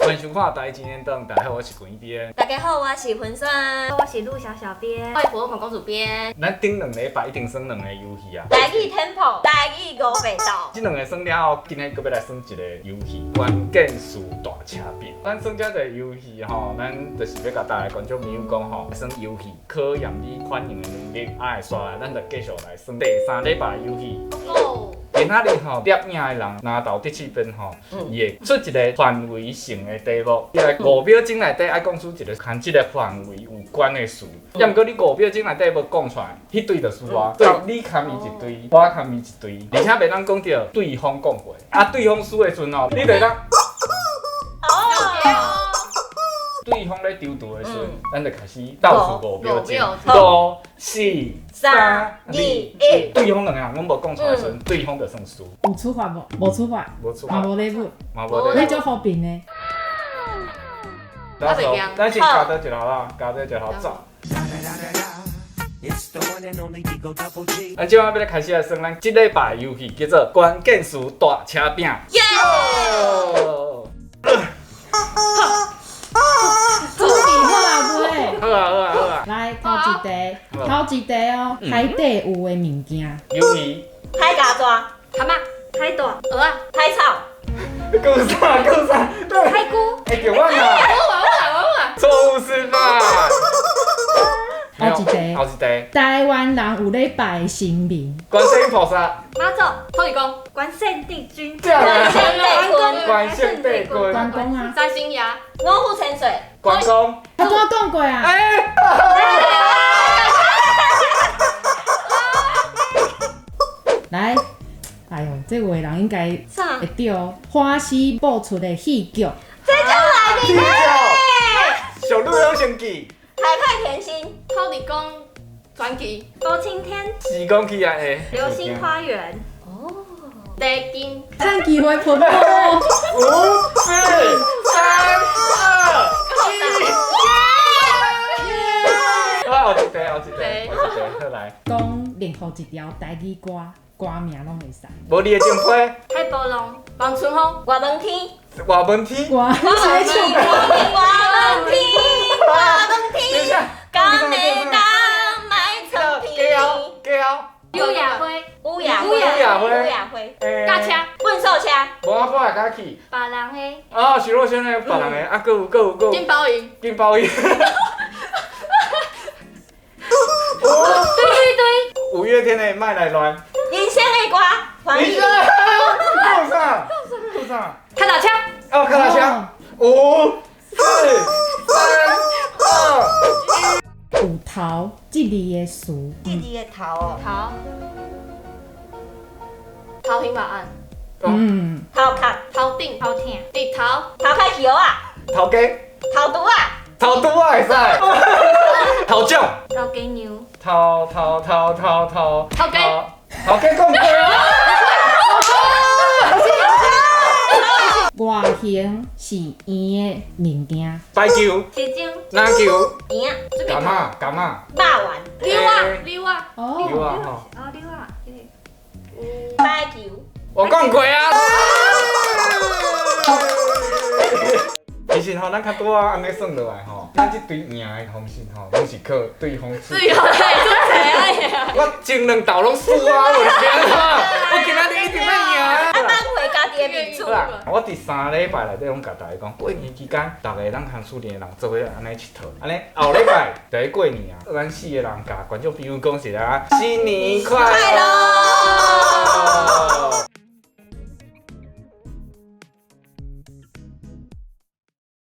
欢迎收看台一年灯，大家好，我是滚一边。大家好，我是浑酸，我是陆小编，我是火龙公主编。咱顶2礼拜一定算2个游戏啊。台语 Temple，台语5倍道。这2个算了后，今日搁要来算一个游戏——关键词大车饼。咱算这个游戏吼，咱就是要甲大家观众朋友讲吼，算游戏考验你反应的能力。爱刷来，咱就继续来算第3礼拜的游戏。哦，今仔日吼，摄影的人拿到第7遍吼，伊会出一个范围性的题目，伊来5秒钟内底爱讲出一个跟这个范围有关的词。要毋过你5秒钟内底要讲出来，迄对就是我，所以你砍伊一堆，我砍伊一堆，而且袂当讲到对方讲过，啊对方输的时阵吼，你就当。对方咧丢图的时阵，咱就开始倒数5秒钟，5、4、3、2、1。对方2个人拢无讲出来的时阵，对方就算输。有处罚无？无处罚，无出嘛无礼物，嘛无咧。你做好评的。咱先加到一号啦，加到一号走。咱今晚要来开始来算咱这礼拜的游戏，叫做关键词大车饼。耶！准备好啊未？好啊好啊好啊！来头一题哦，海底有的物件。鱿鱼、海家抓、蛤蟆、海带、鹅啊，海草、够啥？对，海菇。会叫我啦！我错误示范。后一题，台湾人有咧拜的神明。观世音菩萨、妈祖、土地公、关圣帝君。关圣帝君、关圣帝君、关公啊。三星牙、五虎潜水、关公。我拄仔讲过啊。来，哎呦，这位人应该啥？会对哦。花溪播出的戏剧。这就来天桥，小鹿有先记。海派甜心、土地公传奇、包青天、时光机啊诶，流星花园、地金、趁机会喷火。 5、4、3、2、1。后一题，好来。讲任何一条台语歌，歌名拢会使。无你的前批，海波浪、王春风、外门天、外门天。我外门天、讲你当卖草片。刘亚辉、乌鸦灰、驾车、问兽车、无我来甲去。别人的哦，徐若瑄的别人的，啊，还有。金包银、金包银。对， 5月天的麦来乱。人生的歌，欢喜。够啥？脚踏车、哦，看到枪。5、4、3、2。有头这字的词。弟弟的头哦，头平马案、头壳、头顶、头挺、日头、头开球啊，头家。头拄啊，头拄啊会使。头奖。头家牛。头家讲过啊。外形是圆的物件。排球、铁钟、篮球、赢、橄榄、肉丸、溜啊，哦。球啊吼。哦，溜啊。排球。我讲过啊。其实吼，咱较拄啊安尼算落来吼，咱这堆赢的方式吼，拢是靠对方输。对哦，对，我前2道拢输啊，我的天啊！我今仔日一定要赢啊！挽回家己的面子。好啦，我第3礼拜内底拢甲大家讲，过年期间，大家咱乡厝里的人做伙安尼佚佗，安尼后礼拜就去过年啊，咱4个人甲观众朋友讲一下，新年快乐！